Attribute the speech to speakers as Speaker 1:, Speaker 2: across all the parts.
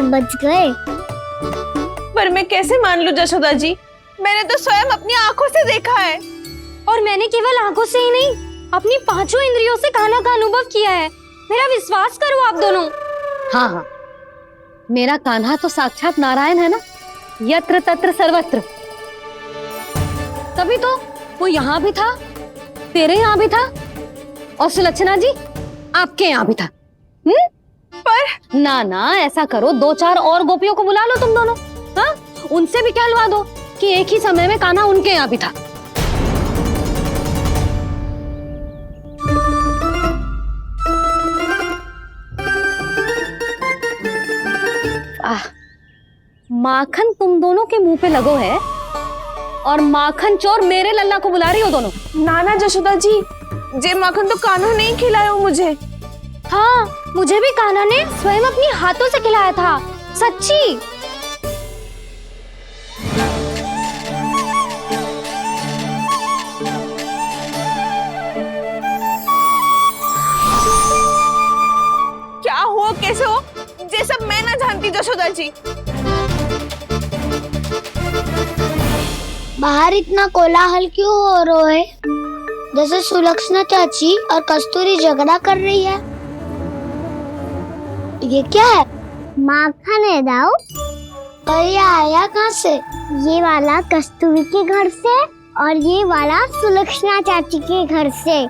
Speaker 1: हम बच गए।
Speaker 2: पर मैं कैसे मान लूं जशोदा जी, मैंने तो स्वयं अपनी आंखों से देखा है।
Speaker 3: और मैंने केवल आंखों से ही नहीं, अपनी पांचों इंद्रियों से कान्हा का अनुभव किया है। मेरा विश्वास करो आप दोनों।
Speaker 4: हाँ हाँ, मेरा कान्हा तो साक्षात नारायण है ना, यत्र तत्र सर्वत्र। तभी तो वो यहाँ भी था, तेरे यहाँ भी था, और सुलक्षणा जी आपके यहाँ भी था।
Speaker 2: पर
Speaker 4: ना ना, ऐसा करो, 2-4 और गोपियों को बुला लो तुम दोनों। हाँ, उनसे भी कहलवा दो कि एक ही समय में कान्हा उनके यहाँ भी था। माखन तुम दोनों के मुंह पे लगो है, और माखन चोर मेरे लल्ला को बुला रही हो दोनों।
Speaker 2: नाना जशोदा जी, जे माखन तो कान्हा नहीं खिलाया मुझे।
Speaker 3: हाँ, मुझे भी कान्हा ने स्वयं अपनी हाथों से खिलाया था, सच्ची।
Speaker 2: क्या हो कैसे हो, ये सब मैं ना जानती जशोदा जी।
Speaker 1: बाहर इतना कोलाहल क्यों हो रहा है? जैसे सुलक्षणा चाची और कस्तूरी झगड़ा कर रही है। ये क्या है? माखन है दाऊ। और ये आया कहाँ से? ये वाला कस्तूरी के घर से और ये वाला सुलक्षणा चाची के घर से।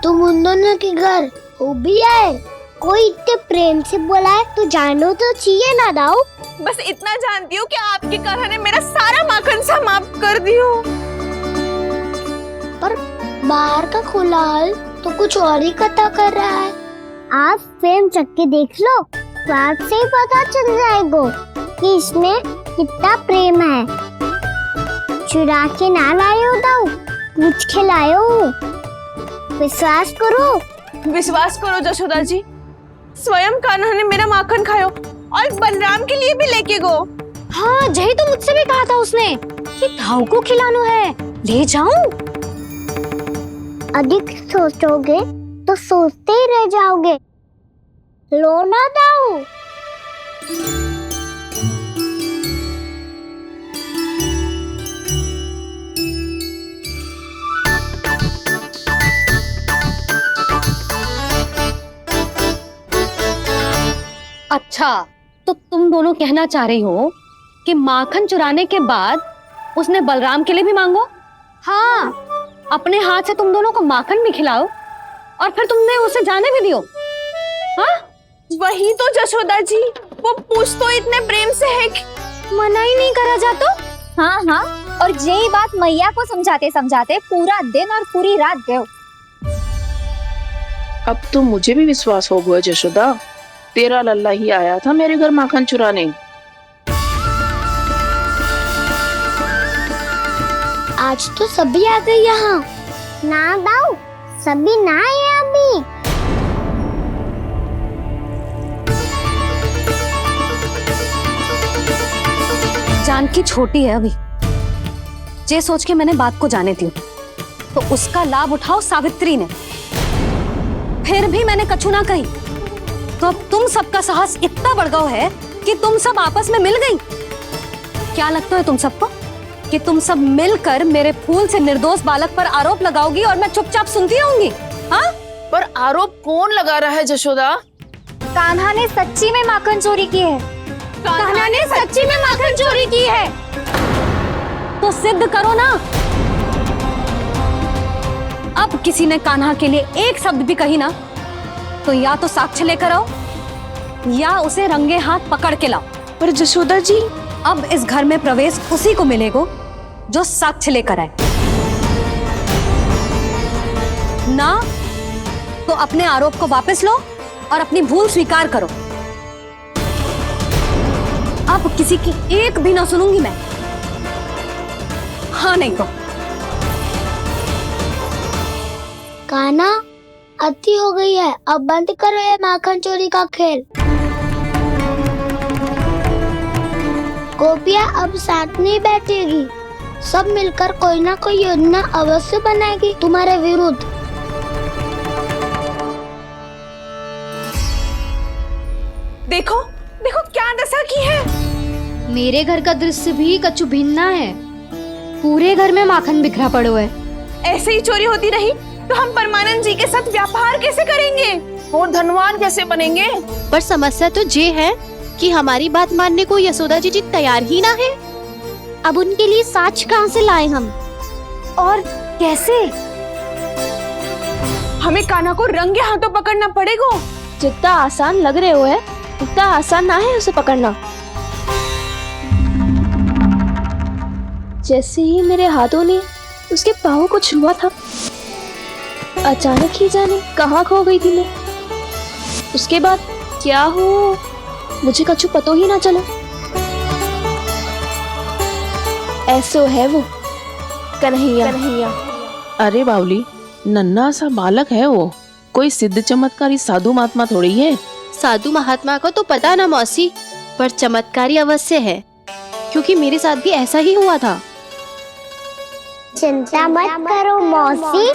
Speaker 1: तुम उन दोनों के घर हो भी आए? कोई इतने प्रेम से बोला है तो जानो तो चाहिए ना दाऊ।
Speaker 2: बस इतना जानती हूँ कि आपके कान्हा ने मेरा सारा माखन समाप्त कर दियो।
Speaker 1: पर बाहर का कोलाहल तो कुछ और ही कथा कर रहा है। आप प्रेम चख के देख लो, तो आपसे ही पता चल जाएगा कि इसमें कितना प्रेम है। चुरा के ना लाए हो दाऊ, पूछ के लाए हो। विश्वास करो
Speaker 2: जशोदा जी, स्वयं कान्हा ने मेरा माखन खायो और बलराम के लिए भी लेके गो।
Speaker 3: हाँ, यही तो मुझसे भी कहा था उसने कि दाऊ को खिलाना है, ले जाऊं।
Speaker 1: अधिक सोचोगे तो सोचते ही रह जाओगे। लो ना दाऊ।
Speaker 4: अच्छा, तो तुम दोनों कहना चाह रही हो कि माखन चुराने के बाद उसने बलराम के लिए भी मांगो?
Speaker 3: हाँ,
Speaker 4: अपने हाथ से तुम दोनों को माखन भी खिलाओ और फिर तुमने उसे जाने भी दियो। हाँ,
Speaker 2: वही तो जशोदा जी, वो पूछ तो इतने प्रेम से है कि
Speaker 3: मना ही नहीं करा जाता।
Speaker 5: हाँ हाँ, और यही बात मैया को समझाते समझाते पूरा दिन और पूरी रात गए।
Speaker 6: अब तो मुझे भी विश्वास हो गया जशोदा, तेरा लल्ला ही आया था मेरे घर माखन चुराने।
Speaker 1: आज तो सभी आ गए यहाँ। ना दाऊ, सभी ना आए अभी।
Speaker 4: जानकी छोटी है अभी, ये सोच के मैंने बात को जाने दी, तो उसका लाभ उठाओ सावित्री ने। फिर भी मैंने कछु ना कही, तो अब तुम सबका साहस इतना बढ़ गया है कि तुम सब आपस में मिल गई। क्या लगता है तुम सबको कि तुम सब मिलकर मेरे फूल से निर्दोष बालक पर आरोप लगाओगी और मैं चुपचाप सुनती रहूंगी? हाँ,
Speaker 6: पर आरोप कौन लगा रहा है जशोदा?
Speaker 5: कान्हा ने सच्ची में माखन चोरी की है।
Speaker 3: कान्हा ने सच्ची में माखन चोरी की है।
Speaker 4: तो सिद्ध करो ना। अब किसी ने कान्हा के लिए एक शब्द भी कही ना, तो या तो साक्ष्य लेकर आओ या उसे रंगे हाथ पकड़ के लाओ।
Speaker 2: पर जशोदा जी,
Speaker 4: अब इस घर में प्रवेश उसी को मिलेगा जो साक्ष्य लेकर आए। ना तो अपने आरोप को वापस लो और अपनी भूल स्वीकार करो। अब किसी की एक भी ना सुनूंगी मैं। हाँ नहीं तो
Speaker 1: कान्हा, अति हो गई है, अब बंद करो ये माखन चोरी का खेल। गोपियां अब साथ नहीं बैठेगी, सब मिलकर कोई ना कोई योजना अवश्य बनाएगी तुम्हारे विरुद्ध।
Speaker 2: देखो देखो क्या दशा
Speaker 3: मेरे घर का दृश्य भी कछु भिन्न है। पूरे घर में माखन बिखरा पड़ो है।
Speaker 2: ऐसे ही चोरी होती रही तो हम परमानंद जी के साथ व्यापार कैसे करेंगे
Speaker 6: और धनवान कैसे बनेंगे?
Speaker 7: पर समस्या तो ये है कि हमारी बात मानने को यशोदा जी तैयार ही ना है। अब उनके लिए साच कहाँ से लाए हम?
Speaker 3: और कैसे?
Speaker 2: हमें कान्हा को रंगे हाथों पकड़ना पड़ेगा।
Speaker 7: जितना आसान लग रहे हो है उतना आसान ना है उसे पकड़ना। जैसे ही मेरे हाथों ने उसके पाँव को छुआ था, अचानक ही जाने कहाँ खो गई थी मैं। उसके बाद क्या हो मुझे कछु पतो ही ना चला। ऐसो है वो कन्हैया।
Speaker 6: अरे बावली, नन्हा सा बालक है वो, कोई सिद्ध चमत्कारी साधु महात्मा थोड़ी है।
Speaker 7: साधु महात्मा को तो पता ना मौसी, पर चमत्कारी अवश्य है, क्योंकि मेरे साथ भी ऐसा ही हुआ था।
Speaker 1: चिंता मत करो मौसी,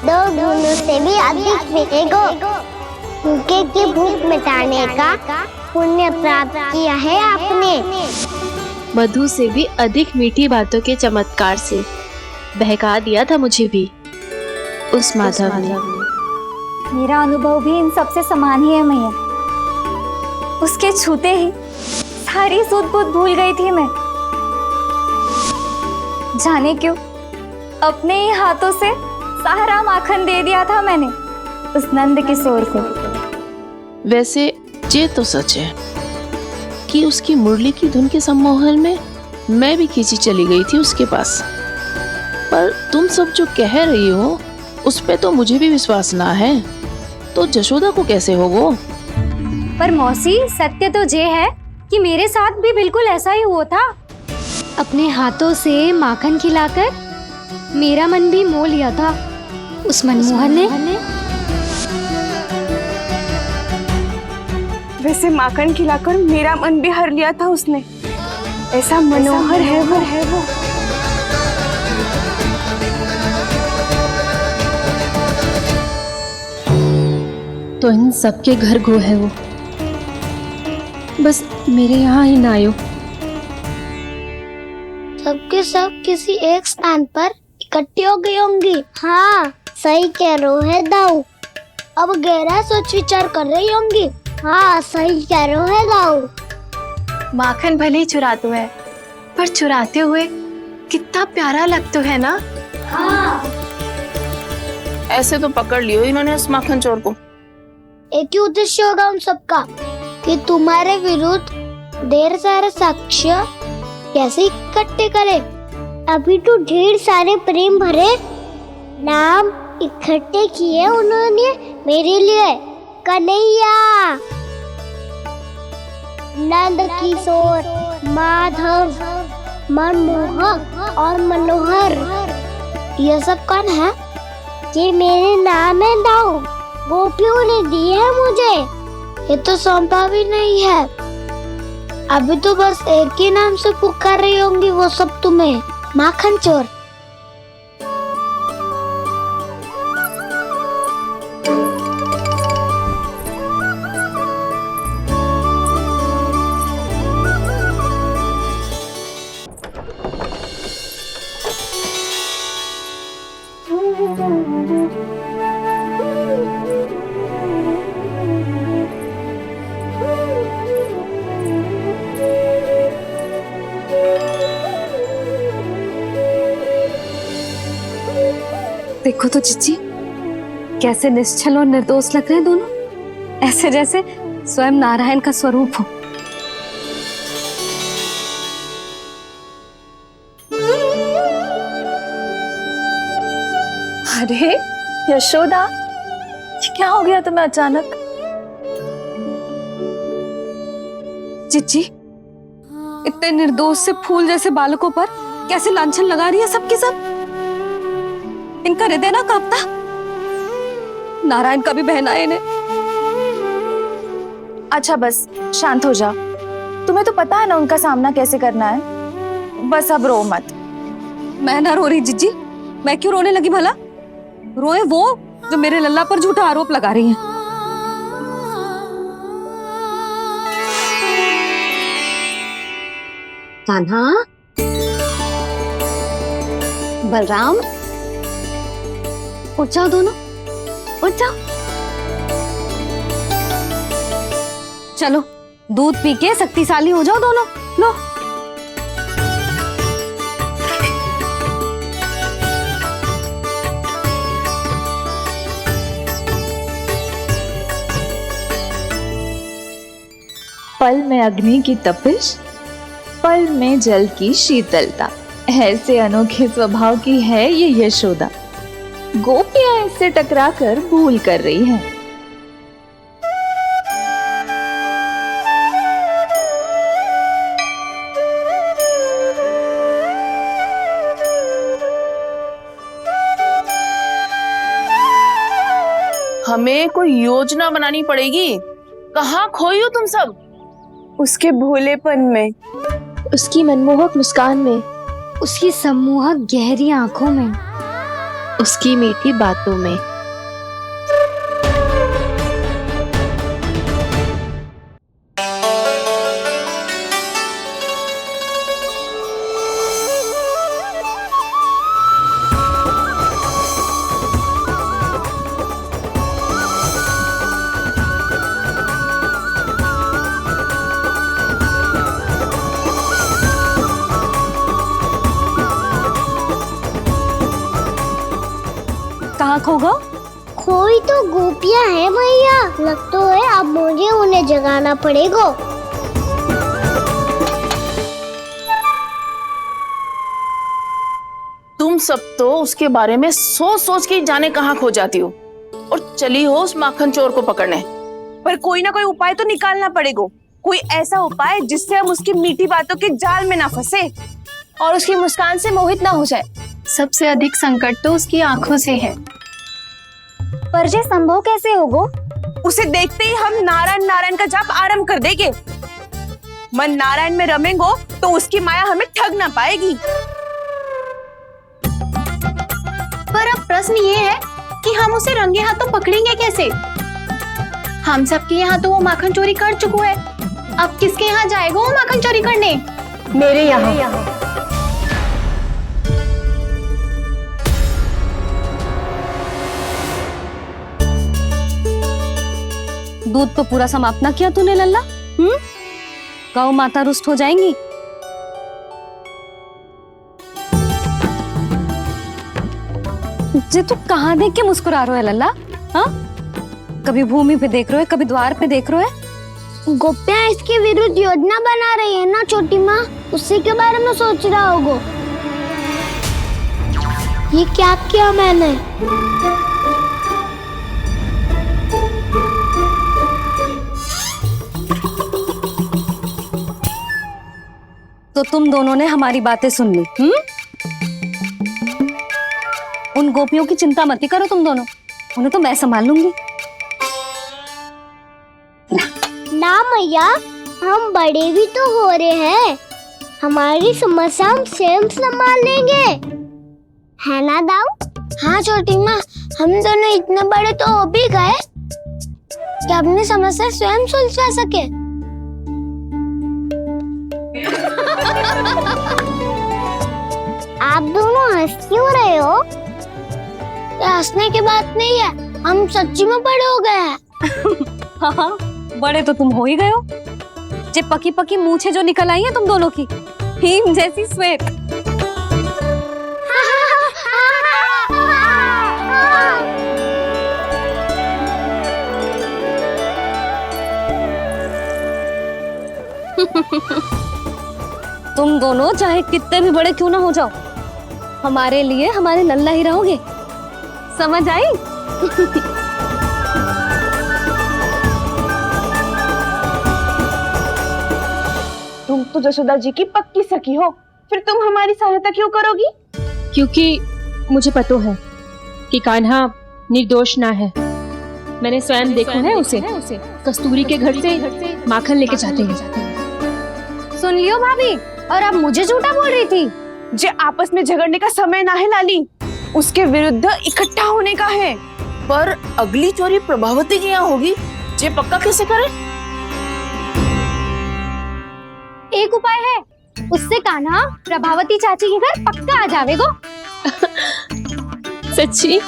Speaker 1: 2 गुणों से भी अधिक मिलेगा। भूखे की भूख मिटाने का पुण्य प्राप्त किया है आपने।
Speaker 7: मधु से भी अधिक मीठी बातों के चमत्कार से बहका दिया था मुझे भी उस माधव ने।
Speaker 5: मेरा अनुभव भी इन सबसे समान ही है मैया। उसके छूते ही सारी सूध बूध भूल गई थी मैं। जाने क्यों अपने ही हाथों से सारा माखन दे दिया था मैंने उस नंद किशोर को।
Speaker 6: वैसे ये तो सच है कि उसकी मुरली की धुन के सम्मोहन में मैं भी खींची चली गई थी उसके पास। पर तुम सब जो कह रही हो उस पे तो मुझे भी विश्वास ना है, तो जशोदा को कैसे होगा?
Speaker 3: पर मौसी, सत्य तो ये है कि मेरे साथ भी बिल्कुल ऐसा ही हुआ था। अपने हाथों से माखन खिलाकर मेरा मन भी मोह लिया था उस मनमोहन ने।
Speaker 2: वैसे माखन खिलाकर मेरा मन भी हर लिया था उसने। ऐसा मनोहर है वो।
Speaker 7: तो इन सबके घर गो है वो, बस मेरे यहाँ ही ना आयो।
Speaker 1: सबके सब किसी एक स्थान पर इकट्ठी हो गई होंगी। हाँ, सही कह रहे है दाऊ। अब गहरा सोच विचार कर रही होंगी। हाँ, सही कह रहे है दाऊ।
Speaker 7: माखन भले ही चुराते है, पर चुराते हुए कितना प्यारा लगता है ना।
Speaker 6: ऐसे तो पकड़ लियो इन्होंने उस माखन चोर को।
Speaker 1: एक ही उद्देश्य होगा उन सबका कि तुम्हारे विरुद्ध ढेर सारे साक्ष्य कैसे इकट्ठे करे। अभी तो ढेर सारे प्रेम भरे नाम इकट्ठे किए उन्होंने मेरे लिए। कन्हैया, नंद किशोर, माधव, मनमोहक और मनोहर, ये सब कौन है? ये मेरे नाम है दाऊ। गोपियों ने दिए है मुझे, ये तो सौंपा भी नहीं है। अभी तो बस एक ही नाम से पुकार रही होंगी वो सब तुम्हें, माखन चोर।
Speaker 4: देखो तो जीजी, कैसे निश्चल और निर्दोष लग रहे हैं दोनों, ऐसे जैसे स्वयं नारायण का स्वरूप हो।
Speaker 2: अरे यशोदा, ये क्या हो गया तुम्हें अचानक?
Speaker 4: जीजी, इतने निर्दोष से फूल जैसे बालकों पर कैसे लांछन लगा रही है सबके सब। इनका हृदय ना कांपता? नारायण का भी बहना है इन्हें।
Speaker 5: अच्छा बस शांत हो जाओ, तुम्हें तो पता है ना उनका सामना कैसे करना है। बस अब रो मत।
Speaker 4: मैं ना रो रही जीजी, मैं क्यों रोने लगी भला? रोए वो जो मेरे लल्ला पर झूठा आरोप लगा रही हैं। कान्हा, बलराम, उठ जाओ दोनों, उठ जाओ। चलो दूध पी के शक्तिशाली हो जाओ दोनों। लो।
Speaker 8: पल में अग्नि की तपिश, पल में जल की शीतलता, ऐसे अनोखे स्वभाव की है ये यशोदा। गोपियां इससे टकराकर भूल कर रही हैं।
Speaker 6: हमें कोई योजना बनानी पड़ेगी। कहाँ खोई हो तुम सब?
Speaker 2: उसके भोलेपन में,
Speaker 7: उसकी मनमोहक मुस्कान में,
Speaker 3: उसकी सम्मोहक गहरी आंखों में,
Speaker 6: उसकी मीठी बातों में।
Speaker 4: कहाँ खो गो?
Speaker 1: खोई तो गोपियां है भैया, लगता है अब मुझे उन्हें जगाना पड़ेगा।
Speaker 6: तुम सब तो उसके बारे में सोच सोच के जाने कहाँ खो जाती हो और चली हो उस माखन चोर को पकड़ने।
Speaker 2: पर कोई ना कोई उपाय तो निकालना पड़ेगा। कोई ऐसा उपाय जिससे हम उसकी मीठी बातों के जाल में ना फंसे
Speaker 7: और उसकी मुस्कान से मोहित ना हो जाए। सबसे अधिक संकट तो उसकी आंखों से है।
Speaker 5: पर ये संभव कैसे होगा?
Speaker 2: उसे देखते ही हम नारायण नारायण का जाप आरंभ कर देंगे। मन नारायण में रमेंगो तो उसकी माया हमें ठग ना पाएगी।
Speaker 7: पर अब प्रश्न ये है कि हम उसे रंगे हाथों पकड़ेंगे कैसे? हम सबके यहाँ तो वो माखन चोरी कर चुका है। अब किसके यहाँ जाएगा वो माखन चोरी करने?
Speaker 2: मेरे यहाँ।
Speaker 4: दूध तो पूरा समाप्त ना किया तूने लल्ला। गौ माता रुष्ट हो जाएंगी। जे तू कहाँ देख के मुस्कुरा रहे हो लल्ला? हाँ, कभी भूमि पे देख रहे हो, कभी द्वार पे देख रहे हो।
Speaker 1: गोपियां इसके विरुद्ध योजना बना रही है ना छोटी माँ, उसी के बारे में सोच रहा होगा। ये क्या किया मैंने?
Speaker 4: तो तुम दोनों ने हमारी बातें सुन ली। उन गोपियों की चिंता मत करो तुम दोनों, उन्हें तो मैं संभाल लूंगी।
Speaker 1: ना मैया, हम बड़े भी तो हो रहे हैं, हमारी समस्या हम स्वयं संभाल लेंगे, है ना दाऊ? हाँ छोटी माँ, हम दोनों इतने बड़े तो हो भी गए कि अपनी समस्या स्वयं सुलझा सके। आप दोनों हंस क्यों रहे हो? ये हंसने की बात नहीं है, हम सच्ची में बड़े हो गए हैं।
Speaker 4: हाँ, बड़े तो तुम हो ही गए हो। जे पकी पकी मूछें जो निकल आई हैं तुम दोनों की, हिम जैसी श्वेत। तुम दोनों चाहे कितने भी बड़े क्यों ना हो जाओ, हमारे लिए हमारे लल्ला ही रहोगे, समझ आई?
Speaker 2: तुम तो जशोदा जी की पक्की सखी हो, फिर तुम हमारी सहायता क्यों करोगी?
Speaker 7: क्योंकि मुझे पता है कि कान्हा निर्दोष ना है। मैंने स्वयं देखा है उसे कस्तूरी के घर से माखन लेके जाते हैं।
Speaker 3: सुन लियो भाभी, और अब मुझे झूठा बोल रही थी।
Speaker 2: जे आपस में झगड़ने का समय ना है लाली, उसके विरुद्ध इकट्ठा होने का है।
Speaker 6: पर अगली चोरी प्रभावती की यहाँ होगी, जे पक्का कैसे करे?
Speaker 3: एक उपाय है, उससे कान्हा प्रभावती चाची के घर पक्का आ जावेगो।
Speaker 6: सच्ची?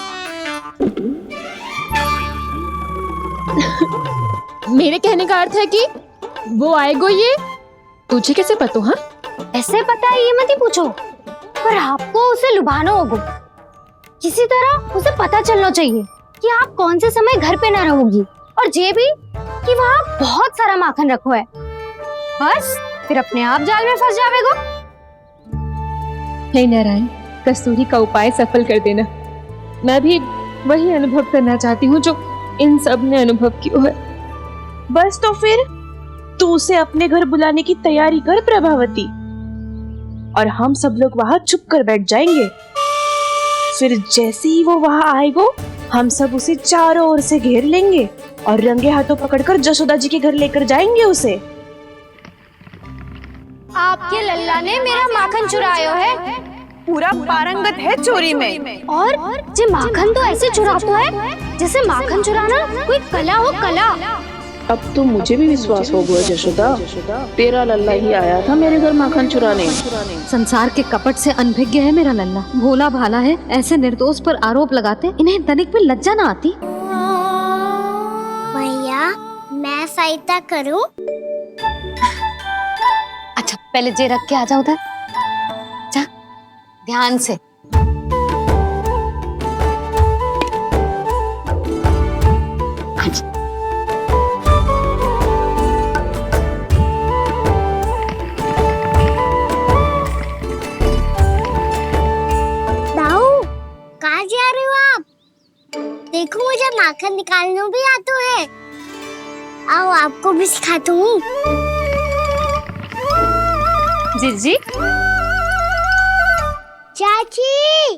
Speaker 6: मेरे कहने का अर्थ है कि वो आएगो, ये तुझे कैसे पता? हाँ,
Speaker 3: ऐसे पता है ये मत ही पूछो, पर आपको उसे लुभाना होगा। किसी तरह उसे पता चलना चाहिए कि आप कौन से समय घर पे ना रहोगी, और ये भी कि वहाँ बहुत सारा माखन रखो है। बस फिर अपने आप जाल में फंस जावेगो।
Speaker 8: हे नारायण, कस्तूरी का उपाय सफल कर देना। मैं भी वही अनुभव करना चाहती हूँ जो इन सब ने अनुभव किया है।
Speaker 2: बस तो फिर तू उसे अपने घर बुलाने की तैयारी कर प्रभावती, और हम सब लोग वहाँ चुप कर बैठ जाएंगे। फिर जैसे ही वो वहाँ आएगो, हम सब उसे चारों ओर से घेर लेंगे और रंगे हाथों पकड़कर जशोदा जी के घर लेकर जाएंगे उसे।
Speaker 3: आपके लल्ला ने मेरा माखन चुरायो है,
Speaker 2: पूरा पारंगत है चोरी में।
Speaker 3: और जे माखन तो ऐसे चुराता है जैसे माखन चुराना कोई कला हो, कला।
Speaker 6: अब तो मुझे भी विश्वास हो गया जशोदा, तेरा लल्ला ही आया था मेरे घर माखन चुराने।
Speaker 4: संसार के कपट से अनभिज्ञ है मेरा लल्ला, भोला भाला है। ऐसे निर्दोष पर आरोप लगाते इन्हें तनिक भी लज्जा ना आती।
Speaker 1: भैया मैं सहायता करूं?
Speaker 4: अच्छा पहले जे रख के आ जाओ उधर, जा ध्यान से।
Speaker 1: दाऊ, कहाँ जा रहे हो आप? देखो मुझे माखन निकालना भी आता है। आओ आपको भी सिखाता हूँ।
Speaker 3: जीजी,
Speaker 1: चाची,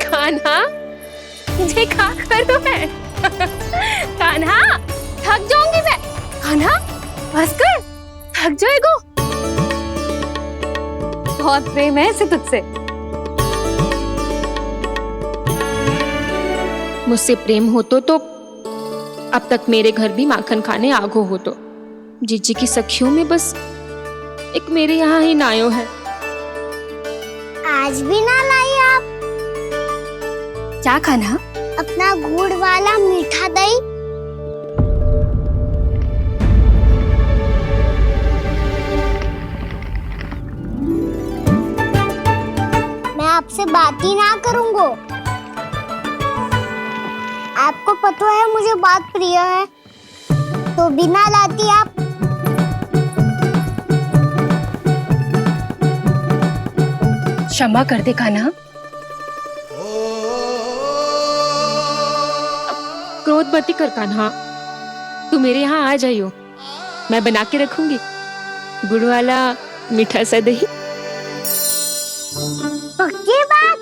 Speaker 3: कान्हा ये क्या कर रहा है? कान्हा थक जाऊंगी मैं। कान्हा बस कर, थक जाएगो।
Speaker 4: बहुत प्रेम है इसे तुझसे।
Speaker 7: मुझसे प्रेम हो तो अब तक मेरे घर भी माखन खाने आगो हो। तो जीजी की सखियों में बस एक मेरे यहाँ ही नायो है।
Speaker 1: आज भी ना लाई आप
Speaker 3: क्या कान्हा?
Speaker 1: अपना गुड़ वाला मीठा दही? मैं आपसे बात ही ना करूंगा। आपको पता है मुझे बात प्रिय है, तो बिना लाती आप।
Speaker 3: क्षमा कर दे कान्हा।
Speaker 7: क्रोध मत कर कान्हा, तू मेरे यहाँ आ जाइयो, मैं बना के रखूंगी गुड़ वाला मीठा सा दही।
Speaker 1: पक्की बात?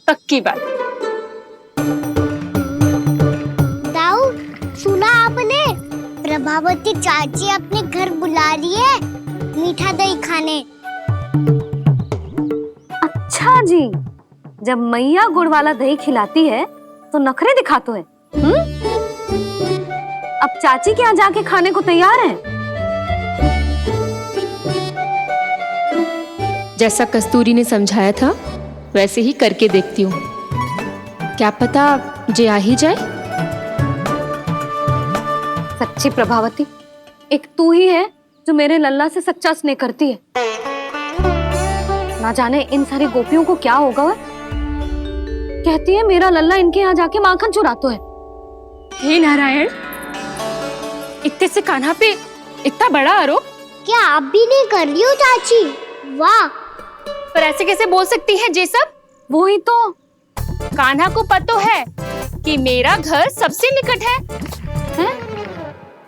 Speaker 3: पक्की बात।
Speaker 1: दाऊ, सुना आपने? प्रभावती चाची अपने घर बुला रही है मीठा दही खाने।
Speaker 4: अच्छा जी, जब मैया गुड़ वाला दही खिलाती है तो नखरे दिखाते हैं। अब चाची के यहाँ जाके खाने को तैयार हैं।
Speaker 7: जैसा कस्तूरी ने समझाया था वैसे ही करके देखती हूँ, क्या पता जे आ ही जाए।
Speaker 4: सच्ची प्रभावती, एक तू ही है जो मेरे लल्ला से सच्चा स्नेह करती है। ना जाने इन सारी गोपियों को क्या होगा। वह कहती है मेरा लल्ला इनके यहाँ जाके माखन चुराता है।
Speaker 3: हे नारायण, इतने से कान्हा पे इतना बड़ा आरोप?
Speaker 1: क्या आप भी नहीं कर रही हो चाची? वाह,
Speaker 3: पर ऐसे कैसे बोल सकती है ये सब?
Speaker 4: वही तो,
Speaker 3: कान्हा को पता है कि मेरा घर सबसे निकट है, हैं?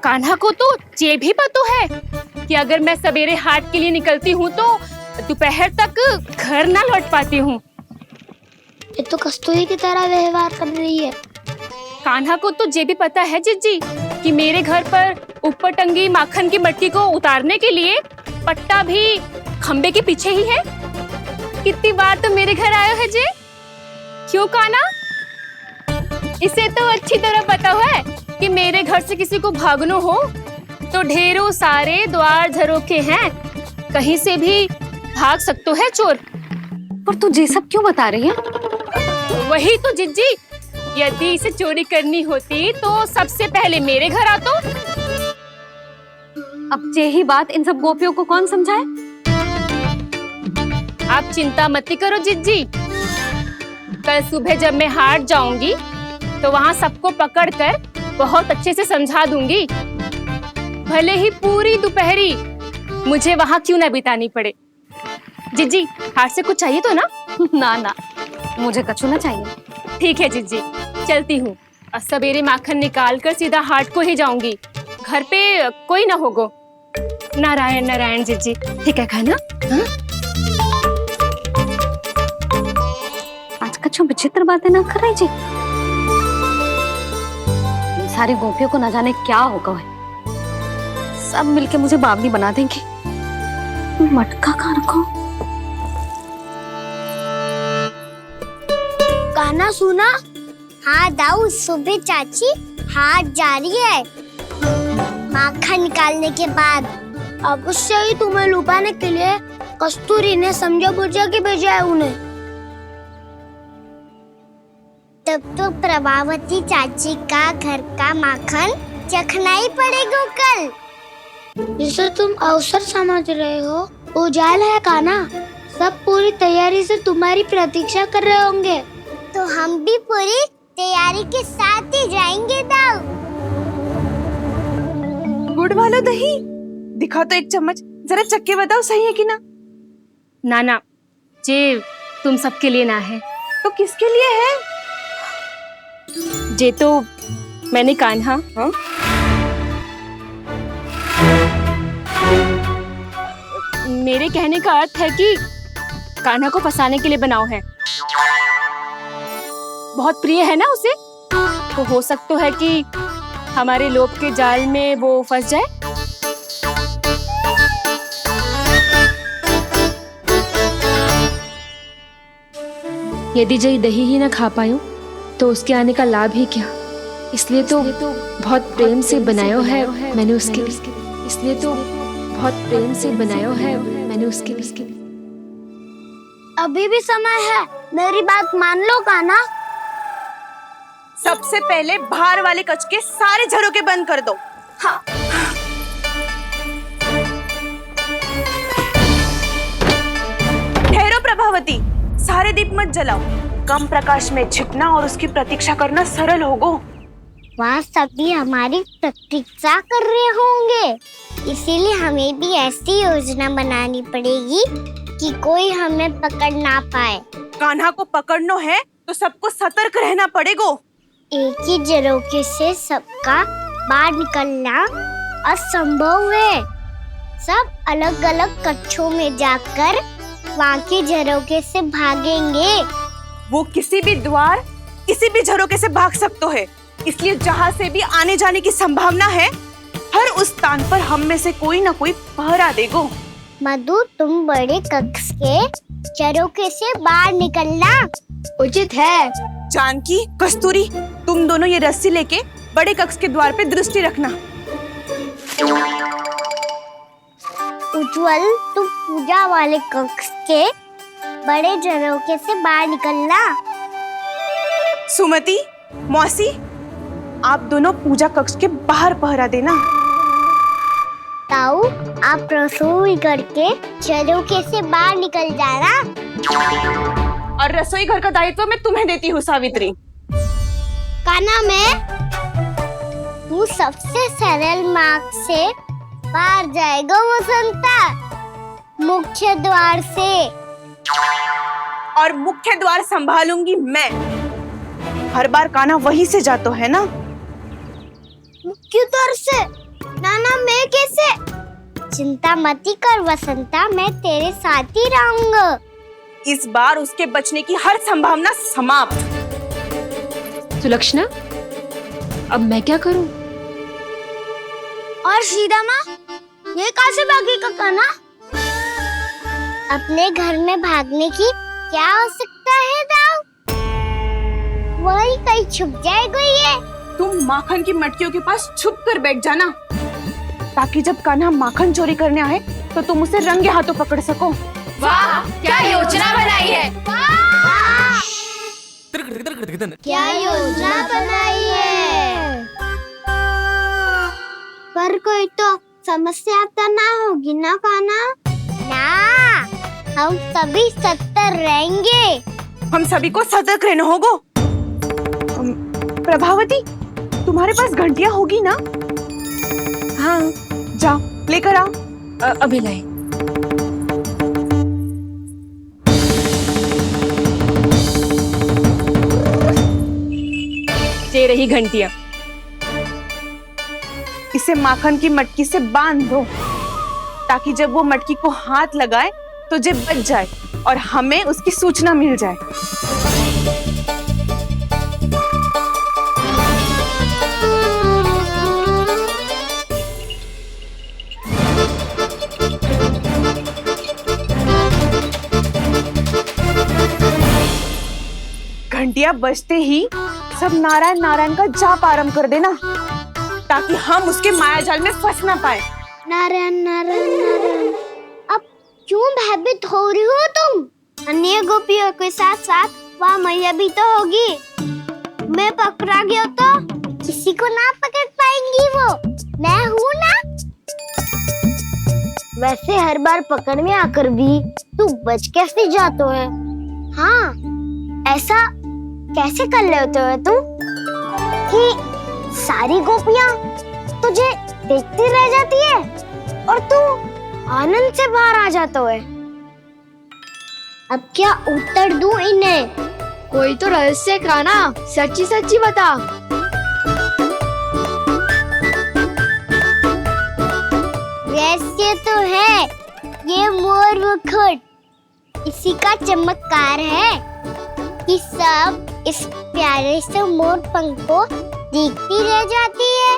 Speaker 3: कान्हा को तो ये भी पता है कि अगर मैं सवेरे हाट के लिए निकलती हूँ तो दोपहर तक घर ना लौट पाती हूँ।
Speaker 1: ये तो कस्तूरी की तरह व्यवहार कर रही है।
Speaker 3: कान्हा को तो ये भी पता है जीजी कि मेरे घर पर ऊपर टंगी माखन की मटकी को उतारने के लिए पट्टा भी खंबे के पीछे ही है। कितनी बार तो मेरे घर आयो है जे। क्यों कान्हा? इसे तो अच्छी तरह पता है कि मेरे घर से किसी को भागना हो तो ढेरों सारे द्वार झरोखे हैं, कहीं से भी भाग सकते है चोर।
Speaker 4: पर तू ये सब क्यों बता रही है?
Speaker 3: वही तो जिज्जी, यदि इसे चोरी करनी होती तो सबसे पहले मेरे घर आतो।
Speaker 4: अब यही बात इन सब गोपियों को कौन समझाए?
Speaker 3: आप चिंता मत करो जिज्जी, कल सुबह जब मैं हाट जाऊंगी तो वहाँ सबको पकड़कर बहुत अच्छे से समझा दूंगी, भले ही पूरी दोपहरी मुझे वहाँ क्यों ना बितानी पड़े। जिज्जी, हाट से कुछ चाहिए तो ना?
Speaker 4: ना ना, मुझे कछु ना चाहिए।
Speaker 3: ठीक है जिज्जी, चलती हूँ। और सवेरे माखन निकाल कर सीधा हाट को ही जाऊंगी, घर पे कोई ना होगो। नारायण नारायण जिज्जी, ठीक है खाना? हाँ?
Speaker 4: आज कछु विचित्र बातें ना कर रही जी। इन सारी गोपियों को न जाने क्या होगा है, सब मिलके मुझे बावली बना देंगे। मटका कहाँ रखो?
Speaker 1: गाना सुना? हाँ दाऊ, सुबह चाची हाट जा रही है माखन निकालने के बाद। अवश्य ही तुम्हें लुभाने के लिए कस्तूरी ने समझा बुझा के भेजा है उन्हें। तब तो प्रभावती चाची का घर का माखन चखना ही पड़ेगा कल। जिसे तुम अवसर समझ रहे हो, उजाल है काना। सब पूरी तैयारी से तुम्हारी प्रतीक्षा कर रहे होंगे। तो हम भी पूरी तैयारी के साथ ही जाएंगे दाऊ।
Speaker 2: गुड़ वाला दही दिखा तो एक चम्मच, जरा चक्के बताओ सही है कि ना?
Speaker 3: ना ना, जे तुम सबके लिए ना है।
Speaker 2: तो किसके लिए है?
Speaker 3: जे तो मैंने कान्हा, हाँ? मेरे कहने का अर्थ है कि कान्हा को फंसाने के लिए बनाओ है। बहुत प्रिय है ना उसे, तो हो सकता है कि हमारे लोभ के जाल में वो फंस जाए।
Speaker 9: यदि जय दही ही ना खा पायो तो उसके आने का लाभ ही क्या। इसलिए तो बहुत प्रेम से बनायो है मैंने उसके लिए। इसलिए तो बहुत प्रेम से बनायो है मैंने उसके लिए।
Speaker 1: अभी भी समय है, मेरी बात मान लो काना।
Speaker 2: सबसे पहले बाहर वाले कच के सारे झरोके बंद कर दो। हाँ। ठहरो प्रभावती, सारे दीप मत जलाओ। कम प्रकाश में छिपना और उसकी प्रतीक्षा करना सरल होगो।
Speaker 1: वहाँ सभी हमारी प्रतीक्षा कर रहे होंगे, इसीलिए हमें भी ऐसी योजना बनानी पड़ेगी कि कोई हमें पकड़ ना पाए।
Speaker 2: कान्हा को पकड़ना है तो सबको सतर्क रहना पड़ेगा।
Speaker 1: एक ही झरोखे से सबका बाहर निकलना असंभव है। सब अलग अलग कक्षों में जाकर वहाँ के झरोखे से भागेंगे।
Speaker 2: वो किसी भी द्वार, किसी भी झरोखे से भाग सकते है, इसलिए जहाँ से भी आने जाने की संभावना है, हर उस स्थान पर हम में से कोई ना कोई पहरा देगो।
Speaker 1: मधु, तुम बड़े कक्ष के झरोखे से बाहर निकलना उचित है।
Speaker 2: जानकी, कस्तूरी, तुम दोनों ये रस्सी लेके बड़े कक्ष के द्वार पे दृष्टि रखना।
Speaker 1: उज्जवल, तुम पूजा वाले कक्ष के बड़े झरोखे से बाहर निकलना।
Speaker 2: सुमति, मौसी, आप दोनों पूजा कक्ष के बाहर पहरा देना।
Speaker 1: ताऊ, आप रसोई करके झरोखे से बाहर निकल जाना।
Speaker 2: और रसोई घर का दायित्व मैं तुम्हें देती हूँ सावित्री।
Speaker 1: काना, मैं तू सबसे सरल मार्ग से बाहर जाएगा वसंता, मुख्य द्वार से।
Speaker 2: और मुख्य द्वार संभालूंगी मैं। हर बार कान्हा वहीं से जातो है ना?
Speaker 1: मुख्य द्वार से? नाना, मैं कैसे? चिंता मत कर वसंता, मैं तेरे साथ ही रहूंगा।
Speaker 2: इस बार उसके बचने की हर संभावना समाप्त।
Speaker 9: सुलक्षणा, अब मैं क्या करूं?
Speaker 1: और सीधा माँ, ये कहाँ से भागेगा कान्हा? अपने घर में भागने की क्या आवश्यकता है दाऊ? वही कहीं छुप जाएगा ये।
Speaker 2: तुम माखन की मटकियों के पास छुप कर बैठ जाना, ताकि जब कान्हा माखन चोरी करने आए तो तुम उसे रंगे हाथों पकड़ सको।
Speaker 9: वाह, क्या योजना बनाई है।
Speaker 1: क्या योजना बनाई है। पर कोई तो समस्या तो ना होगी ना कान्हा? ना, हम सभी सतर्क रहेंगे।
Speaker 2: हम सभी को सतर्क रहना होगा। प्रभावती, तुम्हारे पास घंटियां होगी ना?
Speaker 9: हाँ,
Speaker 2: जाओ लेकर आओ।
Speaker 9: अभी लाई। ये रही घंटियां।
Speaker 2: इसे माखन की मटकी से बांध दो, ताकि जब वो मटकी को हाथ लगाए तो जे बच जाए और हमें उसकी सूचना मिल जाए। घंटियां बजते ही सब नारायण नारायण का जाप आरंभ कर देना, ताकि हम उसके मायाजाल में फंस ना पाए।
Speaker 1: नारायण नारायण नारायण। अब क्यों भयभीत हो रही हो तुम? अन्य गोपियों के साथ साथ वहाँ मैया भी तो होगी। मैं पकड़ा गया तो किसी को ना पकड़ पाएंगी वो। मैं हूँ ना। वैसे हर बार पकड़ने आकर भी तू बच कैसे जातो है? हाँ, ऐसा कैसे कर लेते हो तुम कि सारी गोपियां तुझे देखती रह जाती है और तू आनंद से बाहर आ जाता है? अब क्या उत्तर दूं इन्हें?
Speaker 7: कोई तो रहस्य कान्हा, सच्ची सच्ची बता।
Speaker 1: रहस्य तो है, ये मोर मुकुट इसी का चमत्कार है कि सब इस प्यारे से मोर पंख को देखती रह जाती है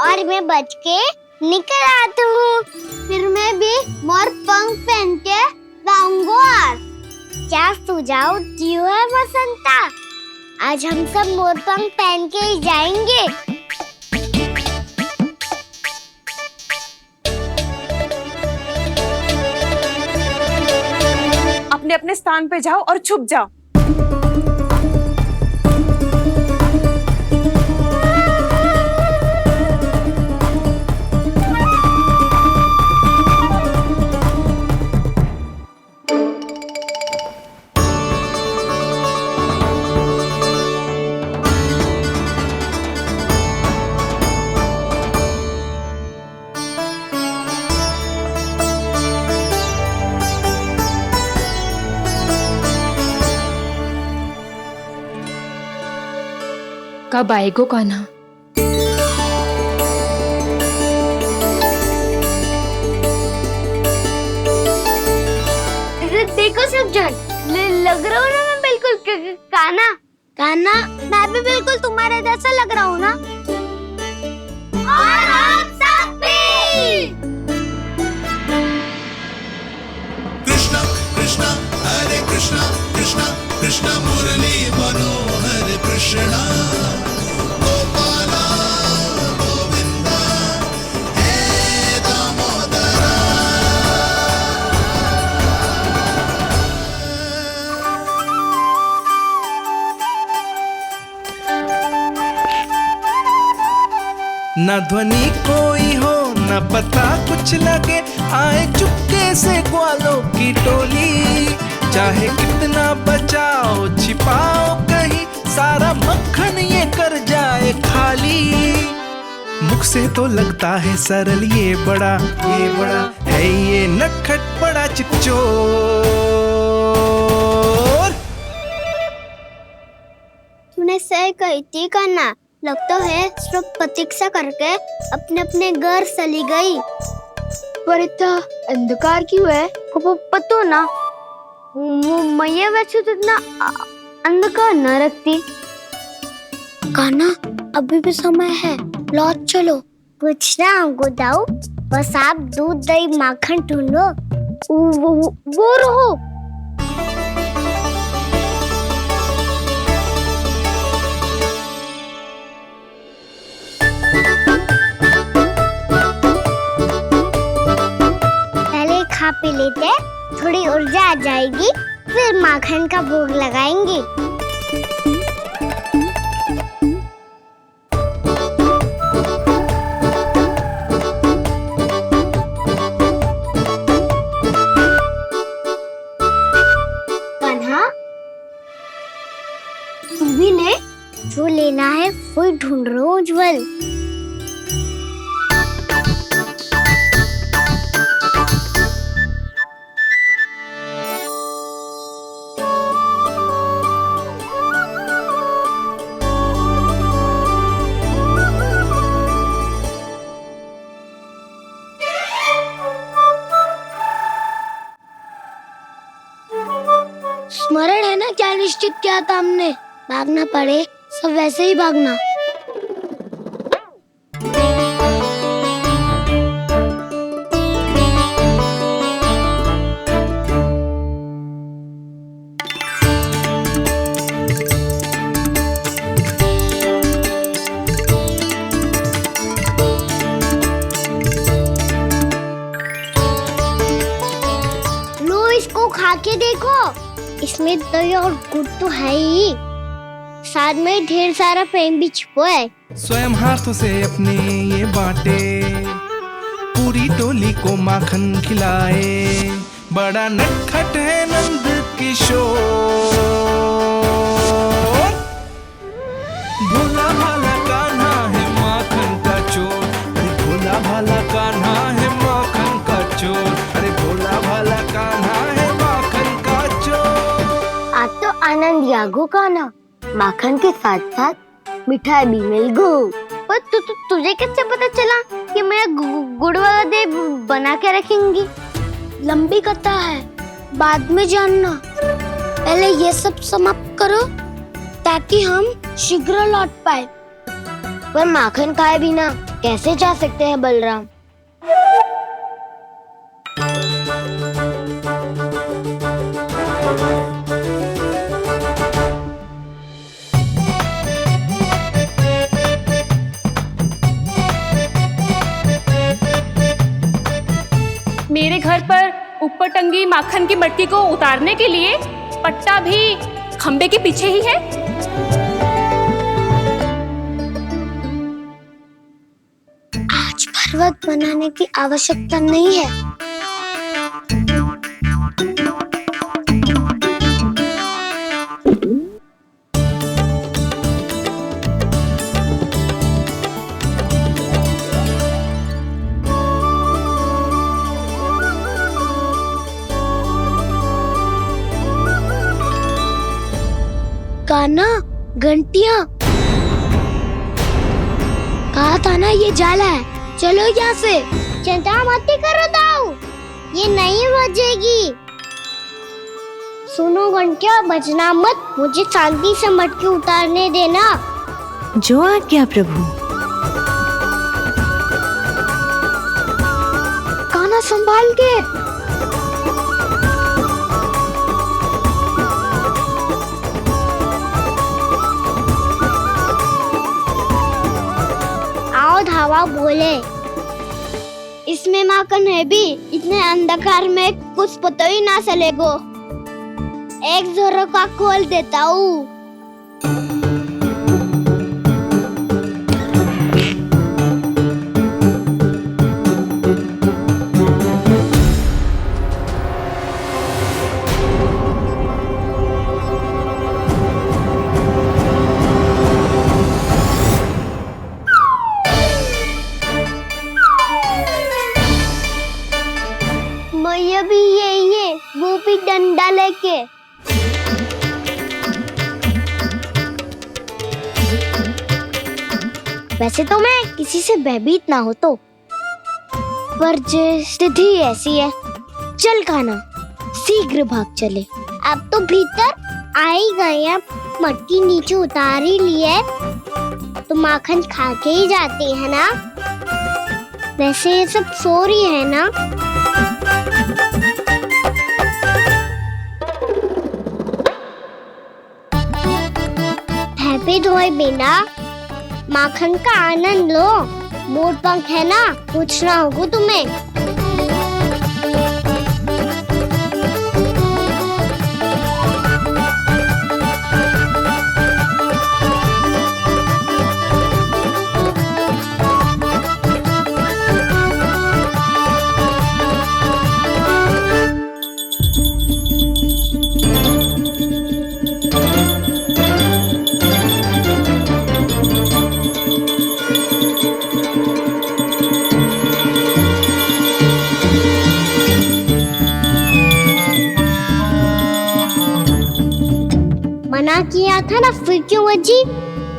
Speaker 1: और मैं बच के निकल आती हूँ। फिर मैं भी मोर पंख पहन के गाऊंगा। क्या सुझाव दियो है बसंता? आज हम सब मोर पंख पहन के ही जाएंगे।
Speaker 2: अपने अपने स्थान पे जाओ और छुप जाओ।
Speaker 9: कब आएगो कान्हा?
Speaker 1: देखो सब जन, लग रहा हूँ ना मैं बिल्कुल कान्हा। कान्हा, मैं भी बिल्कुल तुम्हारे जैसा लग रहा हूँ ना? और हम सब भी।
Speaker 10: कृष्णा कृष्णा हरे कृष्णा कृष्णा कृष्णा मुरली मनोहर कृष्णा गोपाला गोविंदा हे दामोदरा।
Speaker 11: न ध्वनि कोई हो न पता कुछ लगे, आए चुपके से ग्वालों की टोली। चाहे कितना बचाओ छिपाओ कहीं, सारा मक्खन ये कर जाए खाली। मुख से तो लगता है सरल, ये बड़ा है ये नटखट बड़ा चिकचोर।
Speaker 1: तूने सही कही थी कान्हा। लगता है सिर्फ प्रतीक्षा करके अपने अपने घर चली गई।
Speaker 7: पर इतना अंधकार क्यों है?
Speaker 1: पतो ना, मैया वैसे तो इतना अंधकार न रखती। कान्हा, अभी भी समय है, लौट चलो। कुछ ना हमको दाऊ, बस आप दूध दही माखन ढूंढो। वो रहो। पी लेते, थोड़ी ऊर्जा आ जाएगी, फिर माखन का भोग लगाएंगे। कान्हा, तू भी ले, जो लेना है वही ढूंढ रहा हूँ उज्जवल। स्मरण है ना क्या निश्चित किया था हमने? भागना पड़े सब वैसे ही भागना। लो इसको खा के देखो, इसमें दही और गुड़ तो है ही, साथ में ढेर सारा प्रेम भी छुपा है।
Speaker 11: स्वयं हाथों से अपने ये बांटे, पूरी टोली को माखन खिलाए, बड़ा नटखट है नंद किशोर, भोला भाला कान्हा है माखन का चोर, अरे भोला भाला कान्हा है माखन का चोर, अरे भोला भाला कान्हा है माखन का चोर।
Speaker 1: आज तो आनंद यागो कान्हा, माखन के साथ साथ मिठाई भी मिल गई। पर तुझे कैसे पता चला कि मैं गुड़ वाला देव बना के रखेंगी? लंबी कथा है, बाद में जानना। पहले ये सब समाप्त करो ताकि हम शीघ्र लौट पाए। पर माखन खाए बिना कैसे जा सकते हैं बलराम?
Speaker 12: मेरे घर पर ऊपर टंगी माखन की मटकी को उतारने के लिए पट्टा भी खंबे के पीछे ही है।
Speaker 1: आज पर्वत बनाने की आवश्यकता नहीं है। कान्हा, घंटियां, कहा था ना ये जाला है, चलो यहाँ से। चिंता मत करो दाऊ, ये नहीं बजेगी। सुनो घंटिया, बजना मत, मुझे शांति से मटकी उतारने देना।
Speaker 13: जो आज्ञा प्रभु।
Speaker 1: कान्हा संभाल के। धावा बोले, इसमें माखन है भी, इतने अंधकार में कुछ पता ही ना चलेगो। एक जोरों का खोल देता हूँ। मैया भी यही है, वो भी डंडा लेके। वैसे तो मैं किसी से भयभीत ना हो तो, पर स्थिति ऐसी है। चल कान्हा, शीघ्र भाग चले। अब तो भीतर आ ही गए हैं, मटकी नीचे उतार ही लिए, तो माखन खा के ही जाते हैं ना। वैसे ये सब सो रही है ना। हैप्पी धोए बिना माखन का आनंद लो। मोर पंख है ना, पूछना होगा तुम्हें। मना किया था ना, फिर क्यों बची?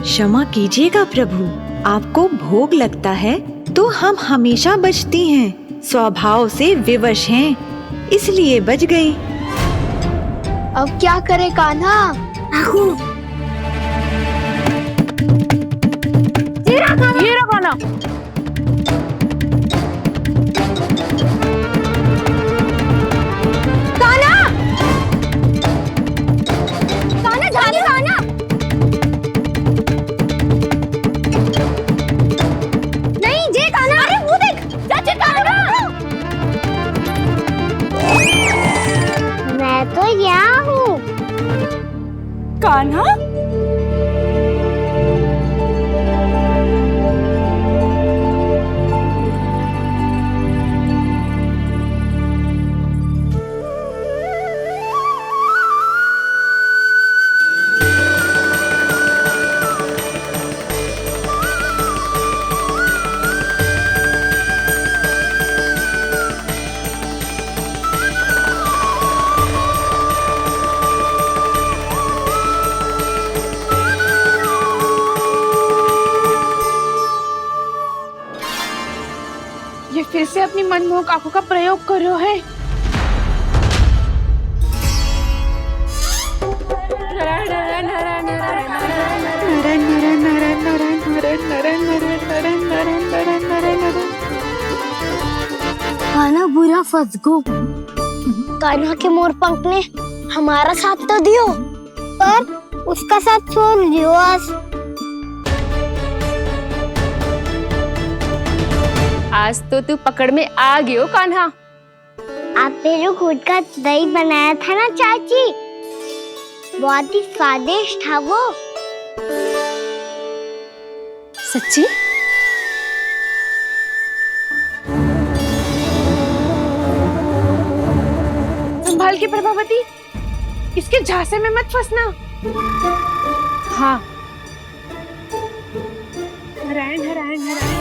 Speaker 13: क्षमा कीजिएगा प्रभु, आपको भोग लगता है तो हम हमेशा बचती हैं, स्वभाव से विवश हैं, इसलिए बच गई।
Speaker 1: अब क्या करे कान्हा?
Speaker 2: ये रहा कान्हा।
Speaker 1: मैं तो यहाँ हूँ।
Speaker 2: कान्हा? ये फिर से अपनी मनमोहक आंखों का प्रयोग कर रहे है।
Speaker 1: कान्हा बुरा फंस गो। कान्हा के मोर पंख ने हमारा साथ तो दियो, पर उसका साथ छोड़ दियो आज।
Speaker 12: आज तो तू पकड़ में आ गयो कान्हा।
Speaker 1: आपने जो खुद का दही बनाया था ना चाची, बहुत ही स्वादिष्ट था वो।
Speaker 4: सच्ची?
Speaker 2: संभाल के प्रभावती, इसके झांसे में मत फंसना। हाँ। नारायण नारायण नारायण।